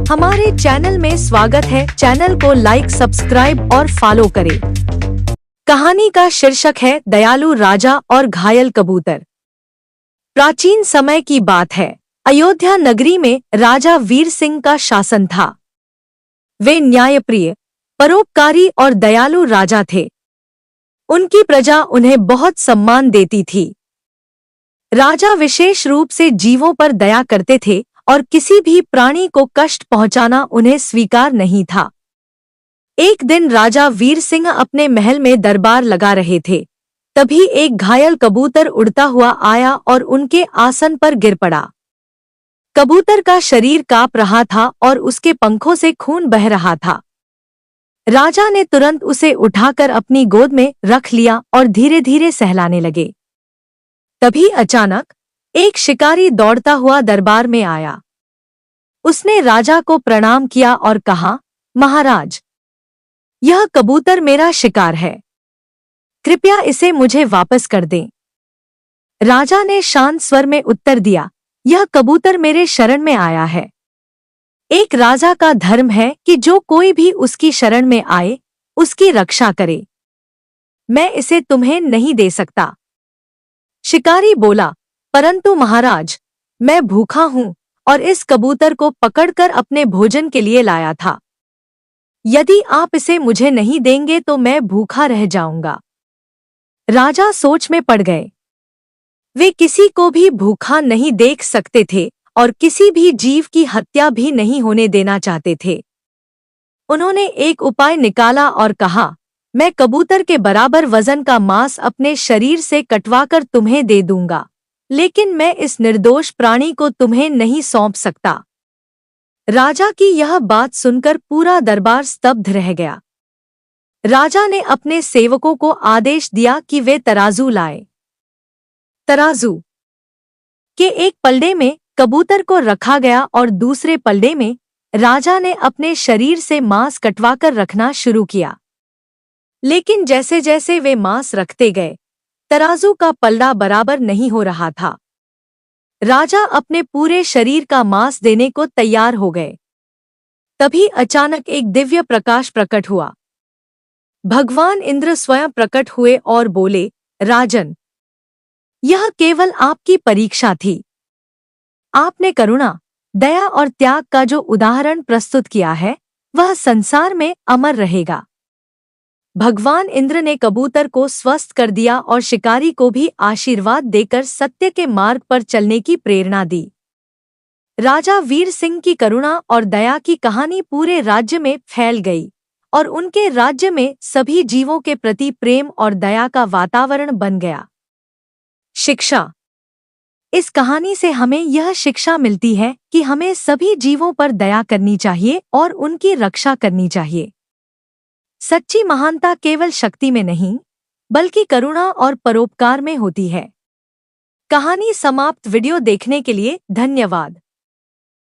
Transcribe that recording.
हमारे चैनल में स्वागत है। चैनल को लाइक, सब्सक्राइब और फॉलो करें। कहानी का शीर्षक है दयालु राजा और घायल कबूतर। प्राचीन समय की बात है। अयोध्या नगरी में राजा वीर सिंह का शासन था। वे न्यायप्रिय, परोपकारी और दयालु राजा थे। उनकी प्रजा उन्हें बहुत सम्मान देती थी। राजा विशेष रूप से जीवों पर दया करते थे और किसी भी प्राणी को कष्ट पहुंचाना उन्हें स्वीकार नहीं था। एक दिन राजा वीर सिंह अपने महल में दरबार लगा रहे थे। तभी एक घायल कबूतर उड़ता हुआ आया और उनके आसन पर गिर पड़ा। कबूतर का शरीर कांप रहा था और उसके पंखों से खून बह रहा था। राजा ने तुरंत उसे उठाकर अपनी गोद में रख लिया और धीरे धीरे सहलाने लगे। तभी अचानक एक शिकारी दौड़ता हुआ दरबार में आया। उसने राजा को प्रणाम किया और कहा, महाराज, यह कबूतर मेरा शिकार है। कृपया इसे मुझे वापस कर दें। राजा ने शांत स्वर में उत्तर दिया, यह कबूतर मेरे शरण में आया है। एक राजा का धर्म है कि जो कोई भी उसकी शरण में आए, उसकी रक्षा करे। मैं इसे तुम्हें नहीं दे सकता। शिकारी बोला, परंतु महाराज, मैं भूखा हूं और इस कबूतर को पकड़कर अपने भोजन के लिए लाया था। यदि आप इसे मुझे नहीं देंगे तो मैं भूखा रह जाऊंगा। राजा सोच में पड़ गए। वे किसी को भी भूखा नहीं देख सकते थे और किसी भी जीव की हत्या भी नहीं होने देना चाहते थे। उन्होंने एक उपाय निकाला और कहा, मैं कबूतर के बराबर वजन का मांस अपने शरीर से कटवाकर तुम्हें दे दूंगा, लेकिन मैं इस निर्दोष प्राणी को तुम्हें नहीं सौंप सकता। राजा की यह बात सुनकर पूरा दरबार स्तब्ध रह गया। राजा ने अपने सेवकों को आदेश दिया कि वे तराजू लाए। तराजू के एक पलड़े में कबूतर को रखा गया और दूसरे पलड़े में राजा ने अपने शरीर से मांस कटवाकर रखना शुरू किया। लेकिन जैसे जैसे वे मांस रखते गए, तराजू का पलड़ा बराबर नहीं हो रहा था। राजा अपने पूरे शरीर का मांस देने को तैयार हो गए। तभी अचानक एक दिव्य प्रकाश प्रकट हुआ। भगवान इंद्र स्वयं प्रकट हुए और बोले, राजन, यह केवल आपकी परीक्षा थी। आपने करुणा, दया और त्याग का जो उदाहरण प्रस्तुत किया है, वह संसार में अमर रहेगा। भगवान इंद्र ने कबूतर को स्वस्थ कर दिया और शिकारी को भी आशीर्वाद देकर सत्य के मार्ग पर चलने की प्रेरणा दी। राजा वीर सिंह की करुणा और दया की कहानी पूरे राज्य में फैल गई और उनके राज्य में सभी जीवों के प्रति प्रेम और दया का वातावरण बन गया। शिक्षा। इस कहानी से हमें यह शिक्षा मिलती है कि हमें सभी जीवों पर दया करनी चाहिए और उनकी रक्षा करनी चाहिए। सच्ची महानता केवल शक्ति में नहीं, बल्कि करुणा और परोपकार में होती है। कहानी समाप्त। वीडियो देखने के लिए धन्यवाद।